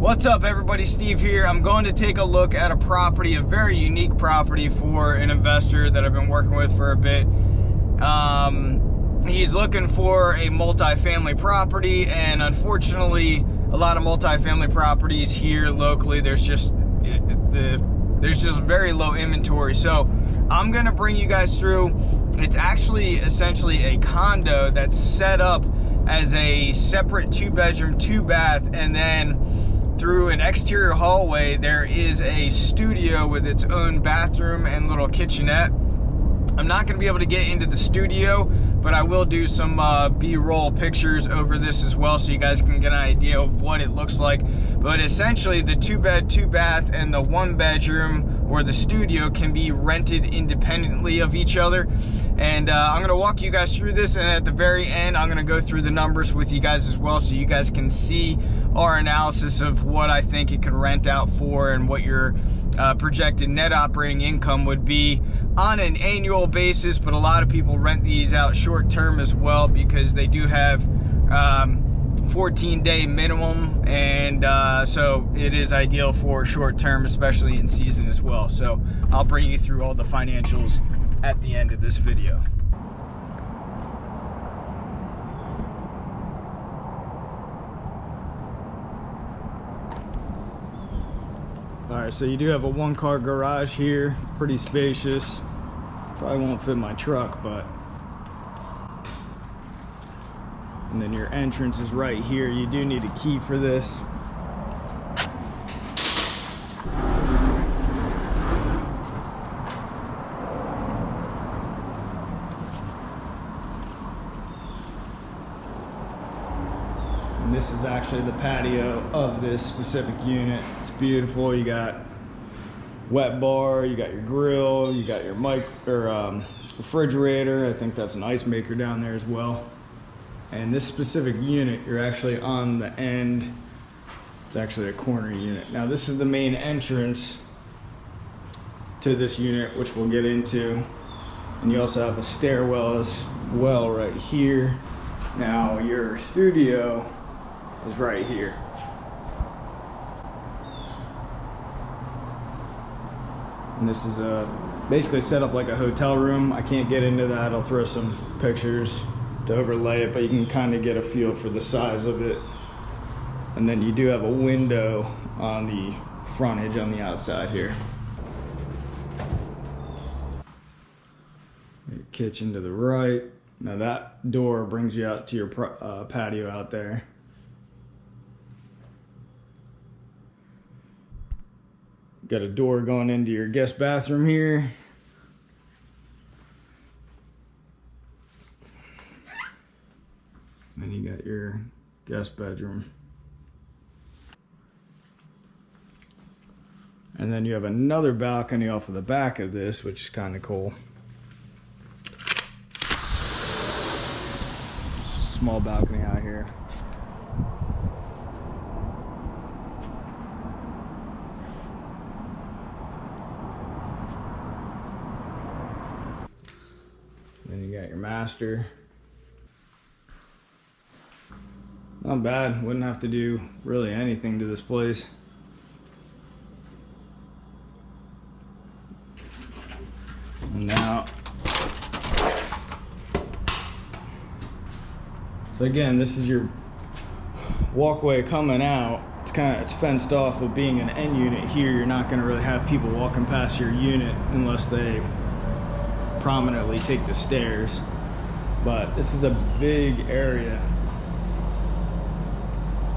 What's up everybody, Steve here. I'm going to take a look at a property, a very unique property for an investor that I've been working with for a bit. He's looking for a multifamily property, and unfortunately a lot of multifamily properties here locally, there's just very low inventory. So I'm gonna bring you guys through. It's actually essentially a condo that's set up as a separate 2-bedroom, 2-bath, and then through an exterior hallway there is a studio with its own bathroom and little kitchenette. I'm not going to be able to get into the studio, but I will do some B-roll pictures over this as well so you guys can get an idea of what it looks like. But essentially the 2-bed, 2-bath and the 1-bedroom or the studio can be rented independently of each other. And I'm going to walk you guys through this, and at the very end I'm going to go through the numbers with you guys as well so you guys can see our analysis of what I think it could rent out for and what your projected net operating income would be on an annual basis. But a lot of people rent these out short term as well because they do have 14-day minimum, and so it is ideal for short term, especially in season as well. So I'll bring you through all the financials at the end of this video. Alright, so you do have a 1-car garage here, pretty spacious. Probably won't fit my truck, but. And then your entrance is right here. You do need a key for this. And this is actually the patio of this specific unit. It's beautiful. You got wet bar, you got your grill, you got your refrigerator. I think that's an ice maker down there as well. And this specific unit, you're actually on the end. It's actually a corner unit. Now this is the main entrance to this unit, which we'll get into. And you also have a stairwell as well right here. Now your studio is right here. And this is basically set up like a hotel room. I can't get into that. I'll throw some pictures to overlay it, but you can kind of get a feel for the size of it. And then you do have a window on the frontage on the outside here. Your kitchen to the right. Now that door brings you out to your patio out there. Got a door going into your guest bathroom here. Then you got your guest bedroom. And then you have another balcony off of the back of this, which is kind of cool. Just a small balcony out here. Then you got your master. Not bad. Wouldn't have to do really anything to this place. And now, so again, this is your walkway coming out. It's fenced off with being an end unit here. You're not going to really have people walking past your unit unless they prominently take the stairs. But this is a big area.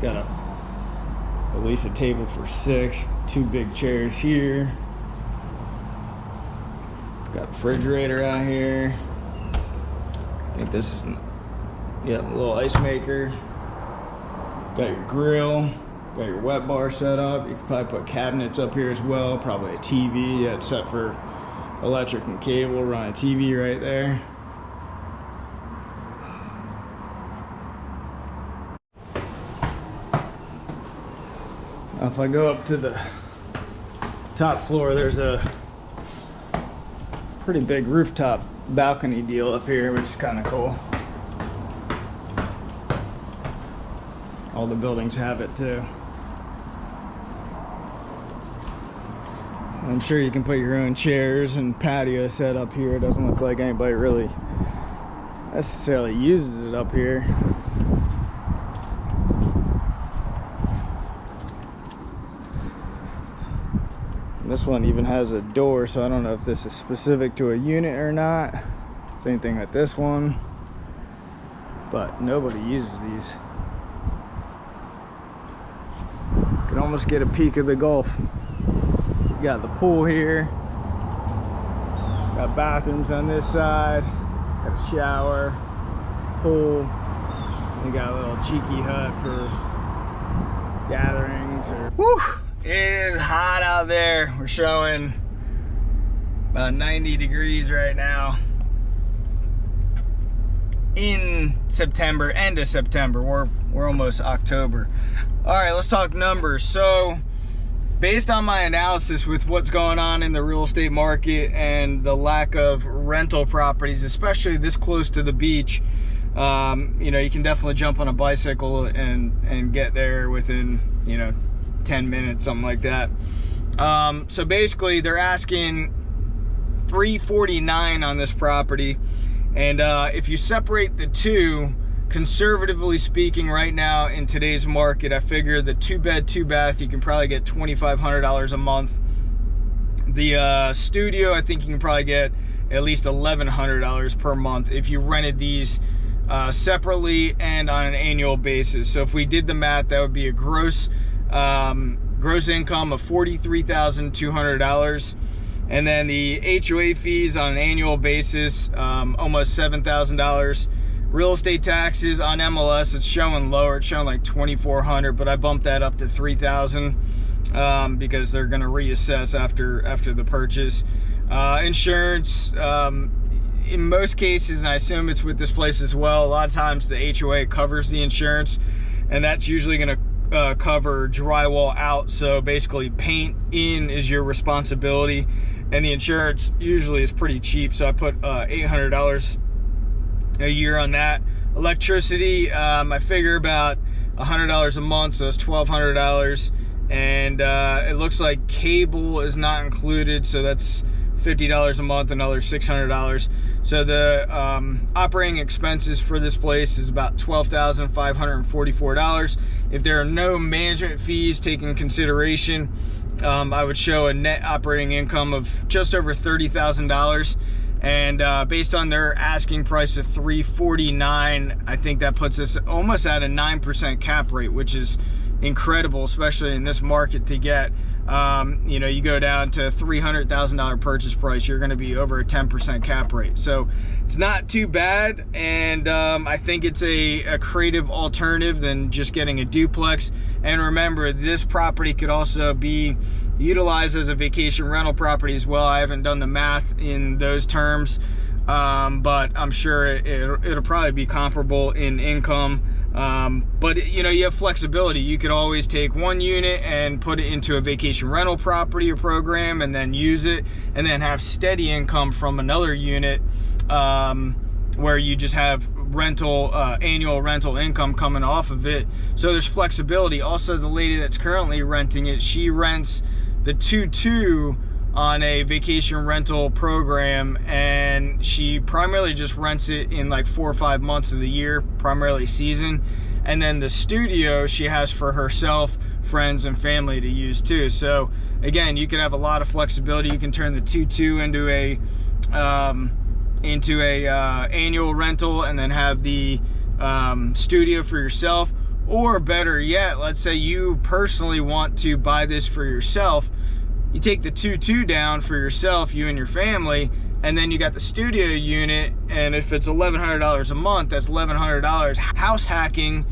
Got at least a table for 6, 2 big chairs here. Got a refrigerator out here. I think this is, yeah, a little ice maker. Got your grill, got your wet bar set up. You could probably put cabinets up here as well. Probably a TV. Yeah, it's set for electric and cable. Run a TV right there. Now if I go up to the top floor, there's a pretty big rooftop balcony deal up here, which is kind of cool. All the buildings have it too. I'm sure you can put your own chairs and patio set up here. It doesn't look like anybody really necessarily uses it up here. And this one even has a door, so I don't know if this is specific to a unit or not. Same thing with this one, but nobody uses these. You can almost get a peek of the Gulf. You got the pool here, got bathrooms on this side, got a shower, pool. You got a little cheeky hut for gatherings. Whew! It is hot out there. We're showing about 90 degrees right now in September, end of September. We're almost October. All right, let's talk numbers. So based on my analysis with what's going on in the real estate market and the lack of rental properties, especially this close to the beach, you know, you can definitely jump on a bicycle and get there within, you know, 10 minutes, something like that. So basically they're asking $349 on this property, and if you separate the two, conservatively speaking, right now in today's market, I figure the 2-bed 2-bath you can probably get $2,500 a month. The studio, I think you can probably get at least $1,100 per month if you rented these separately and on an annual basis. So if we did the math, that would be a gross income of $43,200, and then the HOA fees on an annual basis, almost $7,000. Real estate taxes on MLS, it's showing lower. It's showing like $2,400, but I bumped that up to $3,000 because they're going to reassess after the purchase. Insurance, in most cases, and I assume it's with this place as well, a lot of times the HOA covers the insurance, and that's usually going to cover drywall out. So basically paint in is your responsibility, and the insurance usually is pretty cheap. So I put $800 a year on that. Electricity, I figure about $100 a month, so it's $1,200, and it looks like cable is not included, so that's $50 a month, another $600. So the operating expenses for this place is about $12,544. If there are no management fees taken into consideration, I would show a net operating income of just over $30,000. And based on their asking price of $349, I think that puts us almost at a 9% cap rate, which is incredible, especially in this market to get. You know, you go down to $300,000 purchase price, you're going to be over a 10% cap rate. So it's not too bad, and I think it's a creative alternative than just getting a duplex. And remember, this property could also be utilized as a vacation rental property as well. I haven't done the math in those terms, but I'm sure it'll probably be comparable in income. But you know, you have flexibility. You could always take one unit and put it into a vacation rental property or program and then use it, and then have steady income from another unit, where you just have rental, annual rental income coming off of it. So there's flexibility. Also, the lady that's currently renting it, she rents the 2-2 on a vacation rental program, and she primarily just rents it in like 4 or 5 months of the year, primarily season. And then the studio she has for herself, friends, and family to use too. So again, you can have a lot of flexibility. You can turn the 2-2 into a annual rental, and then have the studio for yourself. Or better yet, let's say you personally want to buy this for yourself. You take the 2-2 down for yourself, you and your family, and then you got the studio unit, and if it's $1,100 a month, that's $1,100 house hacking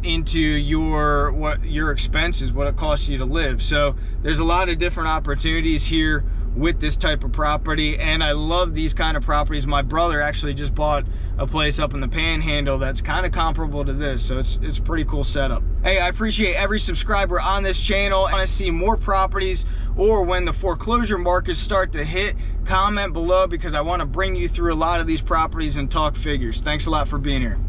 into your expenses, what it costs you to live. So there's a lot of different opportunities here with this type of property, and I love these kind of properties. My brother actually just bought a place up in the Panhandle that's kind of comparable to this, so it's a pretty cool setup. Hey, I appreciate every subscriber on this channel. I want to see more properties, or when the foreclosure markets start to hit, comment below, because I want to bring you through a lot of these properties and talk figures. Thanks a lot for being here.